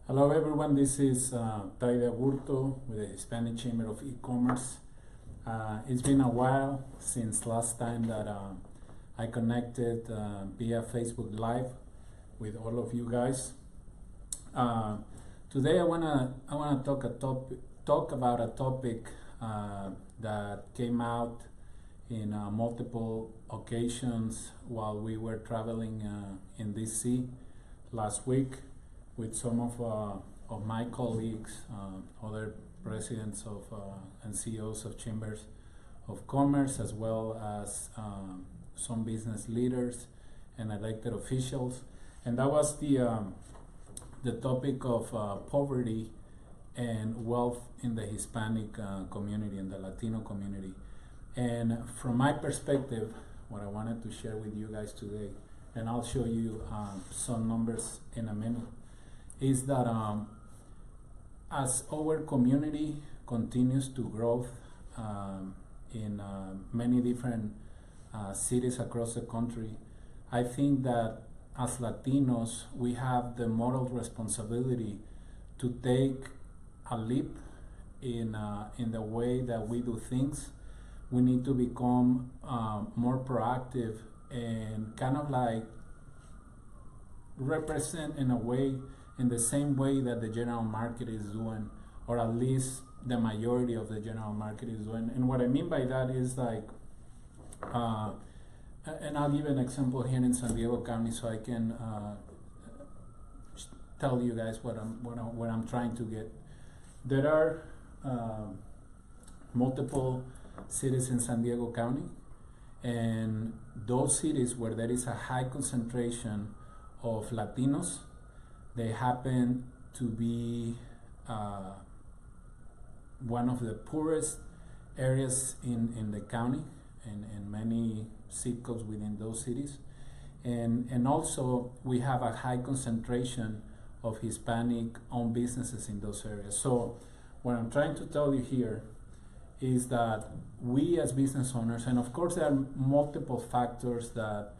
Hello everyone, this is Taide Aburto with the Hispanic Chamber of E-Commerce. It's been a while since last time that I connected via Facebook Live with all of you guys. Today I wanna talk about a topic that came out in multiple occasions while we were traveling in DC last week with some of my colleagues, other presidents of and CEOs of chambers of commerce, as well as some business leaders and elected officials, and that was the topic of poverty and wealth in the Hispanic community and the Latino community. And from my perspective, what I wanted to share with you guys today, and I'll show you some numbers in a minute, is that as our community continues to grow in many different cities across the country, I think that as Latinos, we have the moral responsibility to take a leap in the way that we do things. We need to become more proactive and kind of like represent in the same way that the general market is doing, or at least the majority of the general market is doing. And what I mean by that is like, and I'll give an example here in San Diego County so I can tell you guys what I'm trying to get. There are multiple cities in San Diego County, and those cities where there is a high concentration of Latinos, they happen to be one of the poorest areas in the county, and many zip codes within those cities. And also we have a high concentration of Hispanic owned businesses in those areas. So what I'm trying to tell you here is that we as business owners, and of course there are multiple factors that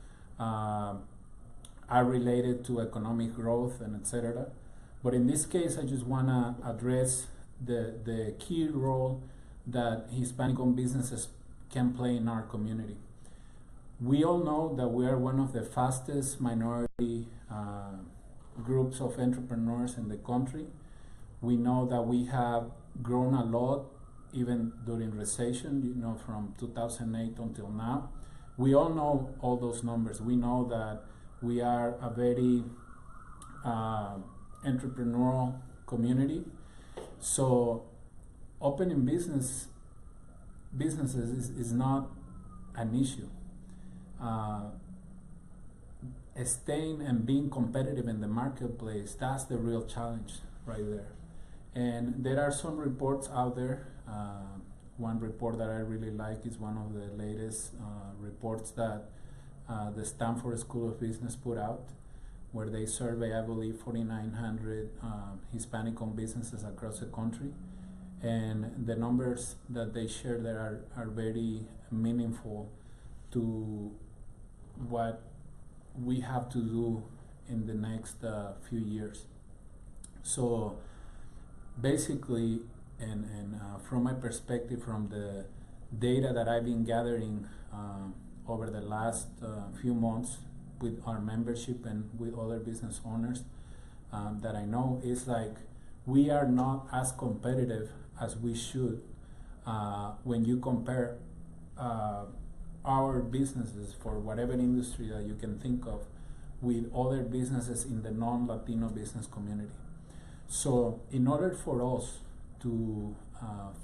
are related to economic growth and etc. But in this case, I just want to address the key role that Hispanic-owned businesses can play in our community. We all know that we are one of the fastest minority groups of entrepreneurs in the country. We know that we have grown a lot even during recession, from 2008 until now. We all know all those numbers. We know that we are a very entrepreneurial community. So opening businesses is not an issue. Staying and being competitive in the marketplace, that's the real challenge right there. And there are some reports out there. One report that I really like is one of the latest reports that the Stanford School of Business put out, where they survey, I believe, 4,900 Hispanic-owned businesses across the country. And the numbers that they share there are very meaningful to what we have to do in the next few years. So basically, and from my perspective, from the data that I've been gathering over the last few months with our membership and with other business owners that I know, is like we are not as competitive as we should when you compare our businesses, for whatever industry that you can think of, with other businesses in the non-Latino business community. So in order for us to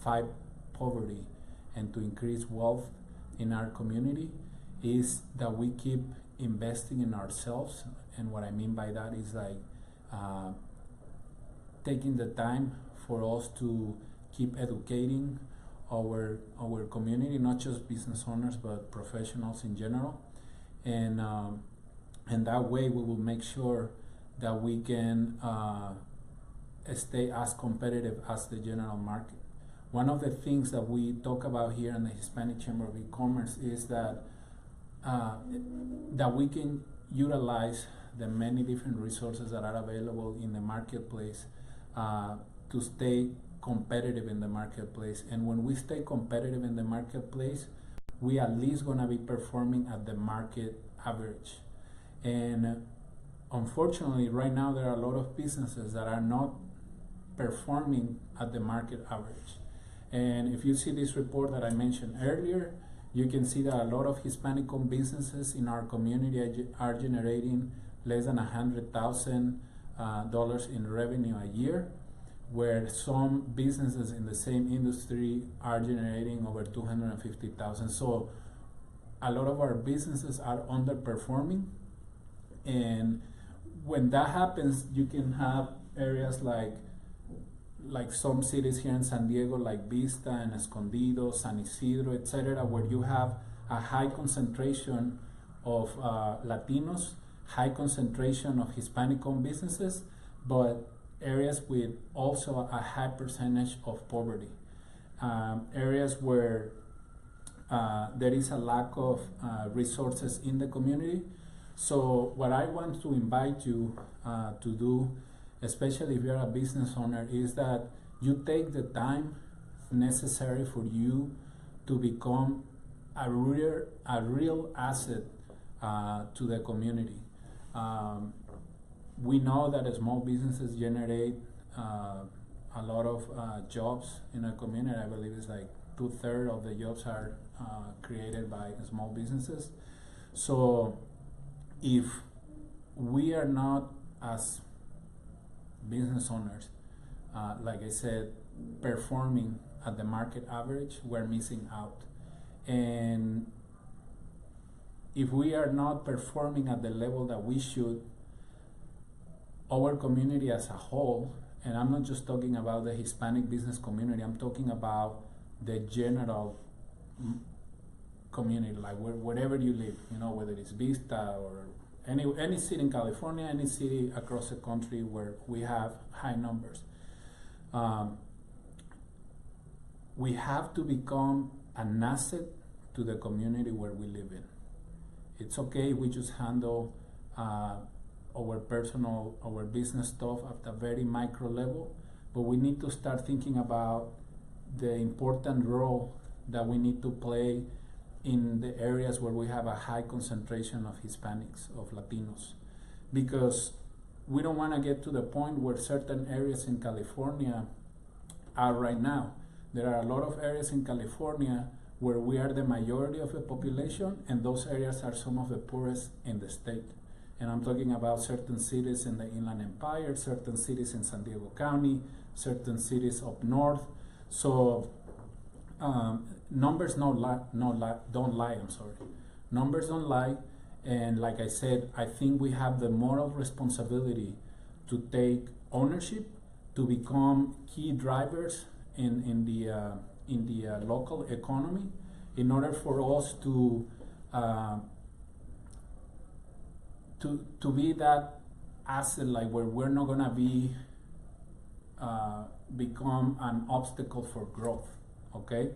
fight poverty and to increase wealth in our community, is that we keep investing in ourselves. And what I mean by that is like taking the time for us to keep educating our community, not just business owners but professionals in general, and that way we will make sure that we can stay as competitive as the general market. One of the things that we talk about here in the Hispanic Chamber of E-Commerce is that that we can utilize the many different resources that are available in the marketplace to stay competitive in the marketplace. And when we stay competitive in the marketplace, we at least gonna be performing at the market average. And unfortunately, right now there are a lot of businesses that are not performing at the market average. And if you see this report that I mentioned earlier, you can see that a lot of Hispanic-owned businesses in our community are generating less than $100,000 in revenue a year, where some businesses in the same industry are generating over $250,000. So a lot of our businesses are underperforming, and when that happens, you can have areas like some cities here in San Diego, like Vista and Escondido, San Isidro, etc., where you have a high concentration of Latinos, high concentration of Hispanic-owned businesses, but areas with also a high percentage of poverty. Areas where there is a lack of resources in the community. So what I want to invite you to do, especially if you're a business owner, is that you take the time necessary for you to become a real asset to the community. We know that small businesses generate a lot of jobs in a community. I believe it's like 2/3 of the jobs are created by small businesses. So if we are not, as business owners, like I said, performing at the market average, we're missing out. And if we are not performing at the level that we should, our community as a whole, and I'm not just talking about the Hispanic business community, I'm talking about the general community, like wherever you live, you know, whether it's Vista or any city in California, any city across the country where we have high numbers. We have to become an asset to the community where we live in. It's okay if we just handle our personal, our business stuff at a very micro level, but we need to start thinking about the important role that we need to play in the areas where we have a high concentration of Hispanics, of Latinos, because we don't want to get to the point where certain areas in California are right now. There are a lot of areas in California where we are the majority of the population, and those areas are some of the poorest in the state. And I'm talking about certain cities in the Inland Empire, certain cities in San Diego County, certain cities up north. So numbers don't lie. I'm sorry. Numbers don't lie, and like I said, I think we have the moral responsibility to take ownership, to become key drivers in the local economy, in order for us to be that asset, like where we're not gonna be become an obstacle for growth. Okay,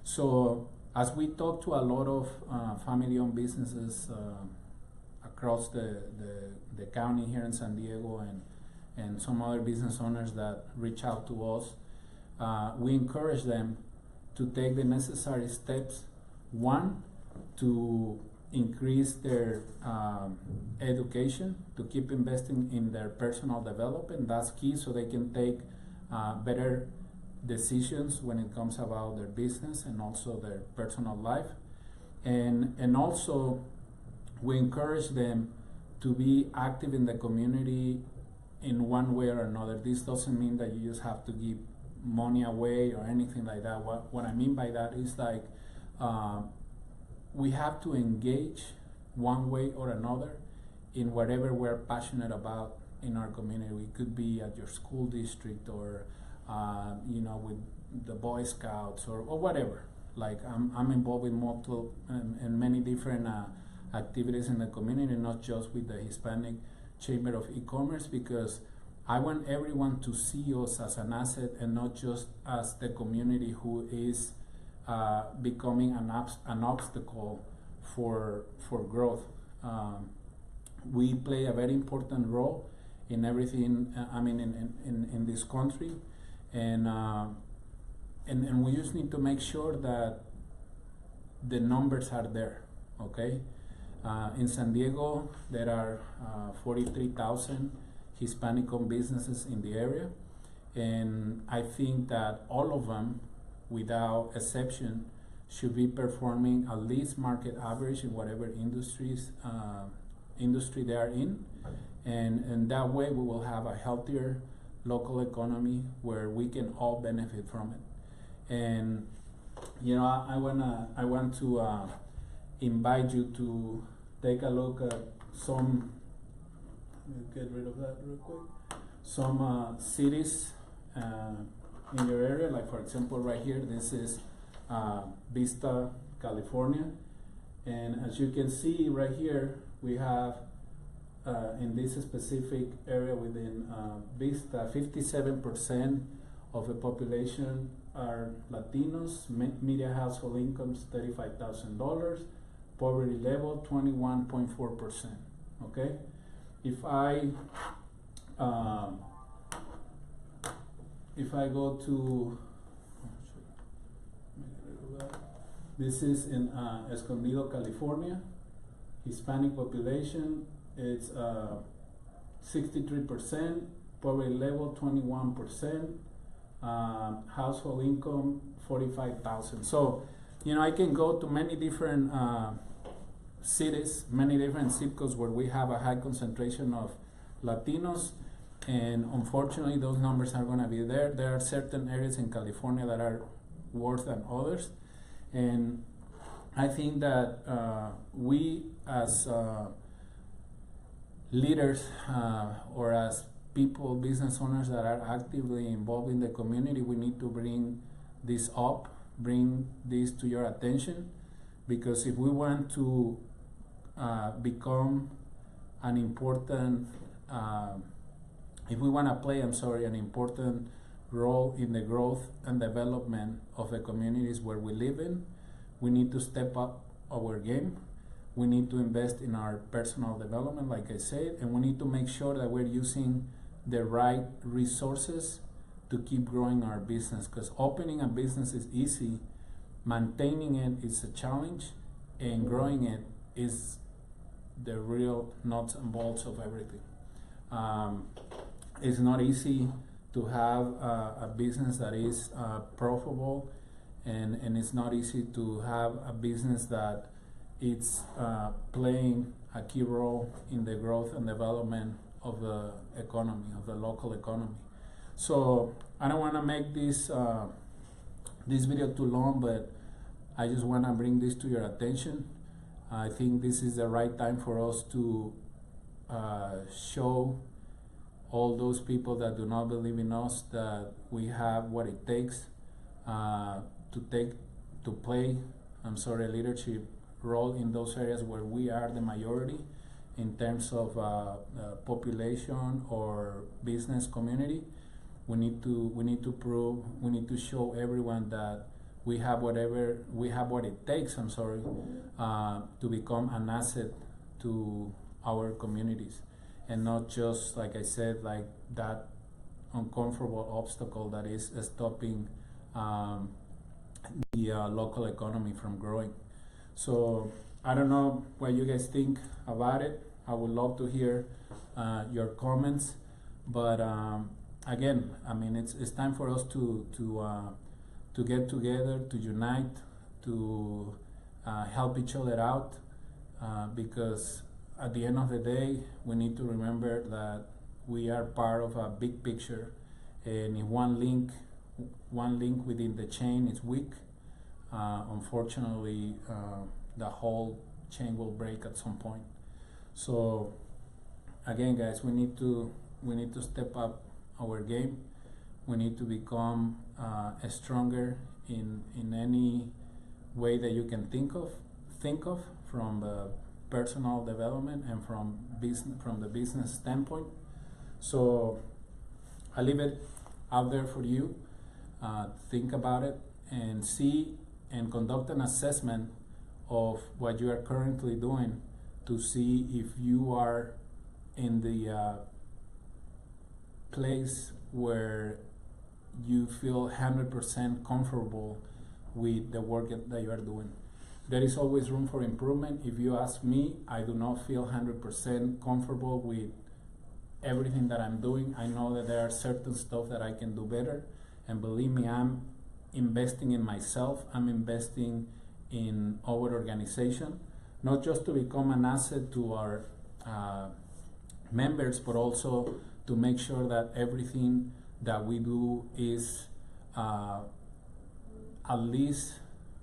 so as we talk to a lot of family-owned businesses across the county here in San Diego, and some other business owners that reach out to us, we encourage them to take the necessary steps. One, to increase their education, to keep investing in their personal development. That's key, so they can take better decisions when it comes about their business and also their personal life. And also we encourage them to be active in the community in one way or another. This doesn't mean that you just have to give money away or anything like that. What I mean by that is like we have to engage one way or another in whatever we're passionate about in our community. We could be at your school district, or you know, with the Boy Scouts, or whatever. Like I'm involved with multiple and many different activities in the community, not just with the Hispanic Chamber of E-commerce, because I want everyone to see us as an asset and not just as the community who is becoming an obstacle for growth. we play a very important role in everything. In this country, and we just need to make sure that the numbers are there. Okay, in San Diego there are 43,000 Hispanic-owned businesses in the area, and I think that all of them, without exception, should be performing at least market average in whatever industry they are in, and that way we will have a healthier local economy where we can all benefit from it. And I want to invite you to take a look at some. Let me get rid of that real quick. Some cities in your area, like for example right here, this is Vista, California, and as you can see right here, we have in this specific area within Vista, 57% of the population are Latinos, median household incomes $35,000, poverty level 21.4%. Okay, if I go to, this is in Escondido, California. Hispanic population, it's 63%, poverty level 21%, household income 45,000. So, I can go to many different cities, many different zip codes where we have a high concentration of Latinos, and unfortunately those numbers are going to be there. There are certain areas in California that are worse than others, and I think that we as leaders or as people, business owners that are actively involved in the community, we need to bring this up, bring this to your attention, because if we want to become an important, if we want to play, an important role in the growth and development of the communities where we live in, we need to step up our game. We need to invest in our personal development, like I said, and we need to make sure that we're using the right resources to keep growing our business, because opening a business is easy, maintaining it is a challenge, and growing it is the real nuts and bolts of everything. It's not easy to have a business that is profitable, and it's not easy to have a business that it's playing a key role in the growth and development of the economy, of the local economy. So I don't want to make this this video too long, but I just want to bring this to your attention. I think this is the right time for us to show all those people that do not believe in us that we have what it takes to play a leadership role in those areas where we are the majority in terms of population or business community. We need to show everyone that we have what it takes, to become an asset to our communities, and not just, like I said, like that uncomfortable obstacle that is stopping the local economy from growing. So I don't know what you guys think about it. I would love to hear your comments, but again, it's time for us to get together, to unite, to help each other out, because at the end of the day, we need to remember that we are part of a big picture, and if one link within the chain is weak, unfortunately, the whole chain will break at some point. So again, guys, we need to step up our game. We need to become stronger in any way that you can think of from personal development and from the business standpoint. So I leave it out there for you. Think about it and see and conduct an assessment of what you are currently doing to see if you are in the place where you feel 100% comfortable with the work that you are doing. There is always room for improvement. If you ask me, I do not feel 100% comfortable with everything that I'm doing. I know that there are certain stuff that I can do better, and believe me, I'm investing in myself. I'm investing in our organization, not just to become an asset to our members, but also to make sure that everything that we do is at least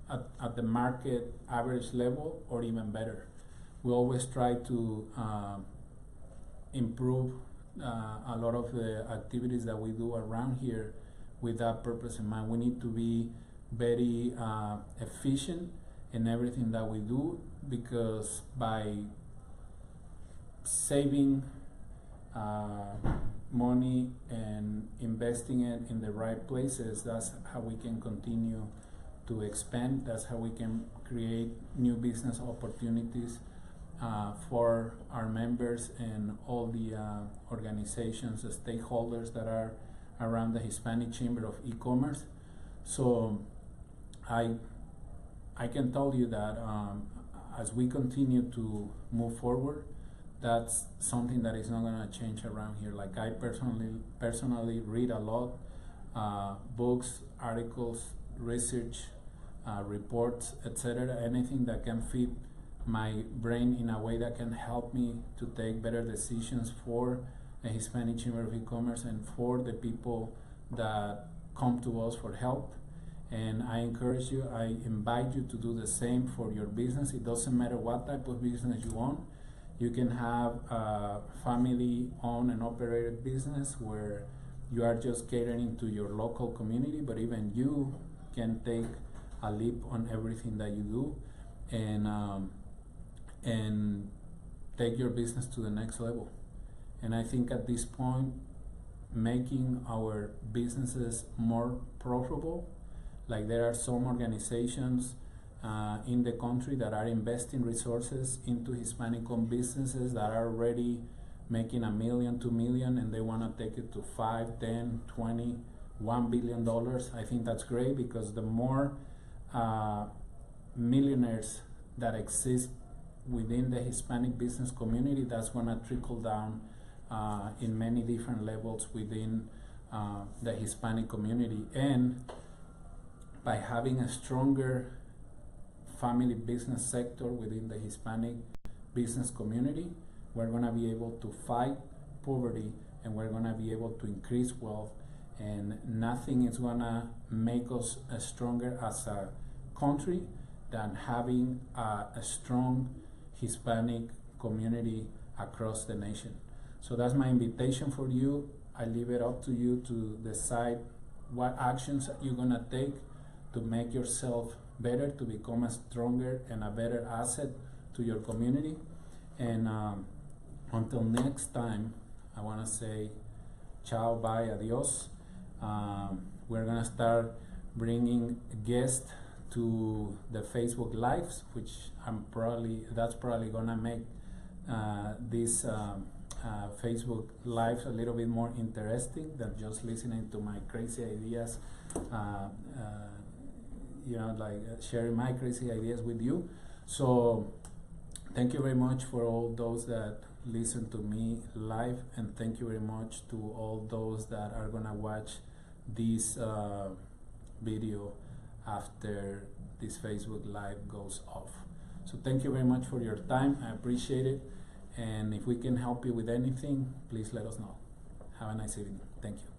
at the market average level or even better. We always try to improve a lot of the activities that we do around here with that purpose in mind. We need to be very efficient in everything that we do, because by saving money and investing it in the right places, that's how we can continue to expand. That's how we can create new business opportunities for our members and all the organizations, the stakeholders that are around the Hispanic Chamber of E-commerce. So I can tell you that as we continue to move forward, that's something that is not going to change around here. Like, I personally read a lot, books, articles, research, reports, etc. Anything that can fit my brain in a way that can help me to take better decisions for the Hispanic Chamber of E-commerce and for the people that come to us for help. And I encourage you, I invite you to do the same for your business. It doesn't matter what type of business you own. You can have a family-owned and operated business where you are just catering to your local community, but even you can take a leap on everything that you do and take your business to the next level. And I think at this point, making our businesses more profitable, like there are some organizations in the country that are investing resources into Hispanic-owned businesses that are already making $1 million, $2 million, and they want to take it to 5, 10, 20, $1 billion. I think that's great, because the more millionaires that exist within the Hispanic business community, that's going to trickle down in many different levels within the Hispanic community. And by having a stronger family business sector within the Hispanic business community, we're going to be able to fight poverty, and we're going to be able to increase wealth, and nothing is going to make us stronger as a country than having a strong Hispanic community across the nation. So that's my invitation for you. I leave it up to you to decide what actions you're going to take to make yourself better, to become a stronger and a better asset to your community. And until next time, I want to say ciao, bye, adios. We're going to start bringing guests to the Facebook Lives, which that's probably going to make this Facebook Lives a little bit more interesting than just listening to my crazy ideas, like sharing my crazy ideas with you. So thank you very much for all those that listen to me live, and thank you very much to all those that are gonna watch this video after this Facebook Live goes off. So thank you very much for your time. I appreciate it, and if we can help you with anything, please let us know. Have a nice evening. Thank you.